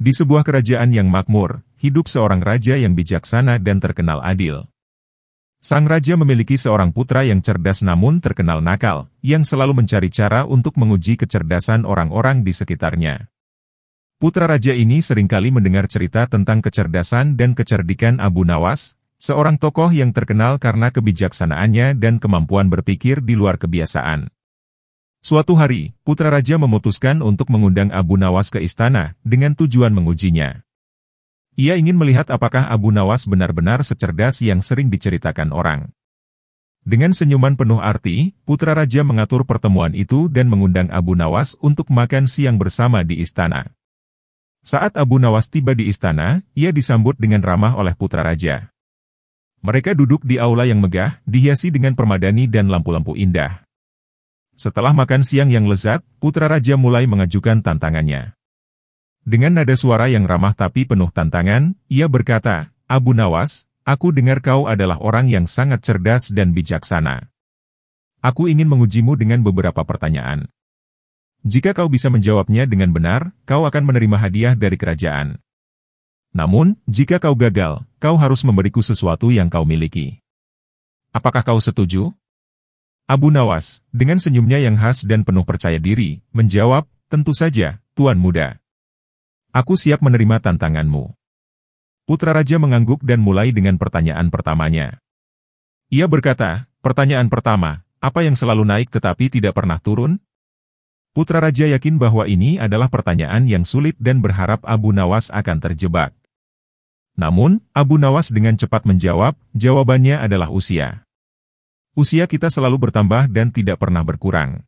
Di sebuah kerajaan yang makmur, hidup seorang raja yang bijaksana dan terkenal adil. Sang raja memiliki seorang putra yang cerdas namun terkenal nakal, yang selalu mencari cara untuk menguji kecerdasan orang-orang di sekitarnya. Putra raja ini seringkali mendengar cerita tentang kecerdasan dan kecerdikan Abu Nawas, seorang tokoh yang terkenal karena kebijaksanaannya dan kemampuan berpikir di luar kebiasaan. Suatu hari, putra raja memutuskan untuk mengundang Abu Nawas ke istana dengan tujuan mengujinya. Ia ingin melihat apakah Abu Nawas benar-benar secerdas yang sering diceritakan orang. Dengan senyuman penuh arti, putra raja mengatur pertemuan itu dan mengundang Abu Nawas untuk makan siang bersama di istana. Saat Abu Nawas tiba di istana, ia disambut dengan ramah oleh putra raja. Mereka duduk di aula yang megah, dihiasi dengan permadani dan lampu-lampu indah. Setelah makan siang yang lezat, putra raja mulai mengajukan tantangannya. Dengan nada suara yang ramah tapi penuh tantangan, ia berkata, "Abu Nawas, aku dengar kau adalah orang yang sangat cerdas dan bijaksana. Aku ingin mengujimu dengan beberapa pertanyaan. Jika kau bisa menjawabnya dengan benar, kau akan menerima hadiah dari kerajaan. Namun, jika kau gagal, kau harus memberiku sesuatu yang kau miliki. Apakah kau setuju?" Abu Nawas, dengan senyumnya yang khas dan penuh percaya diri, menjawab, "Tentu saja, Tuan Muda. Aku siap menerima tantanganmu." Putra raja mengangguk dan mulai dengan pertanyaan pertamanya. Ia berkata, "Pertanyaan pertama, apa yang selalu naik tetapi tidak pernah turun?" Putra raja yakin bahwa ini adalah pertanyaan yang sulit dan berharap Abu Nawas akan terjebak. Namun, Abu Nawas dengan cepat menjawab, jawabannya adalah usia. Usia kita selalu bertambah dan tidak pernah berkurang.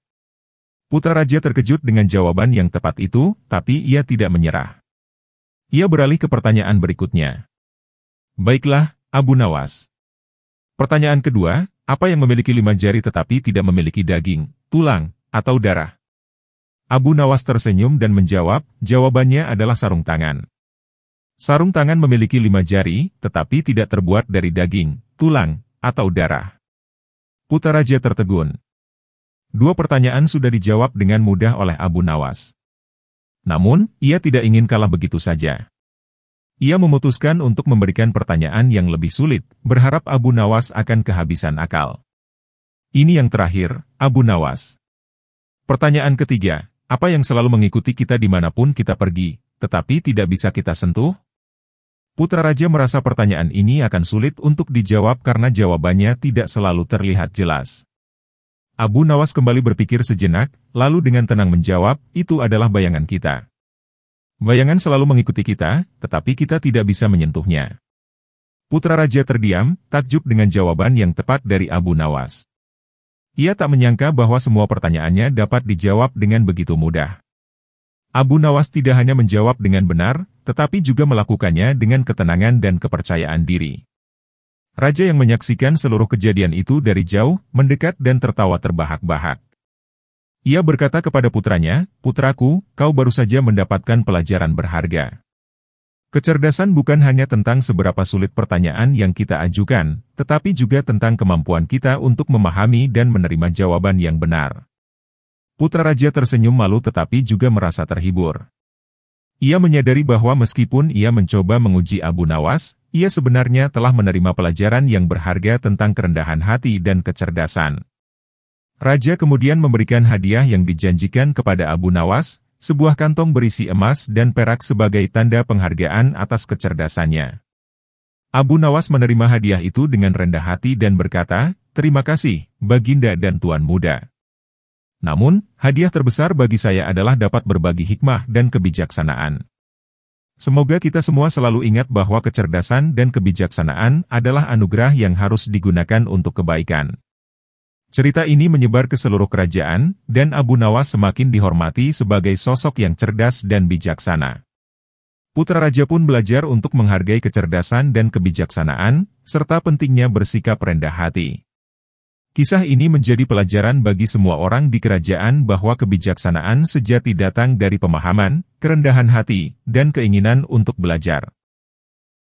Putra raja terkejut dengan jawaban yang tepat itu, tapi ia tidak menyerah. Ia beralih ke pertanyaan berikutnya. "Baiklah, Abu Nawas. Pertanyaan kedua, apa yang memiliki 5 jari tetapi tidak memiliki daging, tulang, atau darah?" Abu Nawas tersenyum dan menjawab, jawabannya adalah sarung tangan. Sarung tangan memiliki 5 jari, tetapi tidak terbuat dari daging, tulang, atau darah. Putra raja tertegun. 2 pertanyaan sudah dijawab dengan mudah oleh Abu Nawas. Namun, ia tidak ingin kalah begitu saja. Ia memutuskan untuk memberikan pertanyaan yang lebih sulit, berharap Abu Nawas akan kehabisan akal. Ini yang terakhir, Abu Nawas. Pertanyaan ketiga, apa yang selalu mengikuti kita dimanapun kita pergi, tetapi tidak bisa kita sentuh? Putra raja merasa pertanyaan ini akan sulit untuk dijawab karena jawabannya tidak selalu terlihat jelas. Abu Nawas kembali berpikir sejenak, lalu dengan tenang menjawab, itu adalah bayangan kita. Bayangan selalu mengikuti kita, tetapi kita tidak bisa menyentuhnya. Putra raja terdiam, takjub dengan jawaban yang tepat dari Abu Nawas. Ia tak menyangka bahwa semua pertanyaannya dapat dijawab dengan begitu mudah. Abu Nawas tidak hanya menjawab dengan benar, tetapi juga melakukannya dengan ketenangan dan kepercayaan diri. Raja yang menyaksikan seluruh kejadian itu dari jauh, mendekat dan tertawa terbahak-bahak. Ia berkata kepada putranya, "Putraku, kau baru saja mendapatkan pelajaran berharga. Kecerdasan bukan hanya tentang seberapa sulit pertanyaan yang kita ajukan, tetapi juga tentang kemampuan kita untuk memahami dan menerima jawaban yang benar." Putra raja tersenyum malu tetapi juga merasa terhibur. Ia menyadari bahwa meskipun ia mencoba menguji Abu Nawas, ia sebenarnya telah menerima pelajaran yang berharga tentang kerendahan hati dan kecerdasan. Raja kemudian memberikan hadiah yang dijanjikan kepada Abu Nawas, sebuah kantong berisi emas dan perak sebagai tanda penghargaan atas kecerdasannya. Abu Nawas menerima hadiah itu dengan rendah hati dan berkata, "Terima kasih, Baginda dan Tuan Muda. Namun, hadiah terbesar bagi saya adalah dapat berbagi hikmah dan kebijaksanaan. Semoga kita semua selalu ingat bahwa kecerdasan dan kebijaksanaan adalah anugerah yang harus digunakan untuk kebaikan." Cerita ini menyebar ke seluruh kerajaan, dan Abu Nawas semakin dihormati sebagai sosok yang cerdas dan bijaksana. Putra raja pun belajar untuk menghargai kecerdasan dan kebijaksanaan, serta pentingnya bersikap rendah hati. Kisah ini menjadi pelajaran bagi semua orang di kerajaan bahwa kebijaksanaan sejati datang dari pemahaman, kerendahan hati, dan keinginan untuk belajar.